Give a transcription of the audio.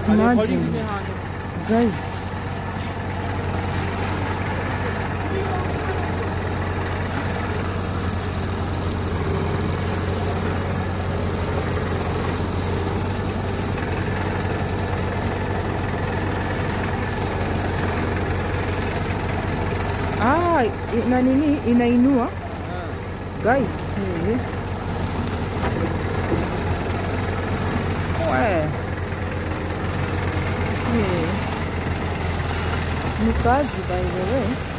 Imagine, guys. Na nini inainua guys. Ni kazi by the way.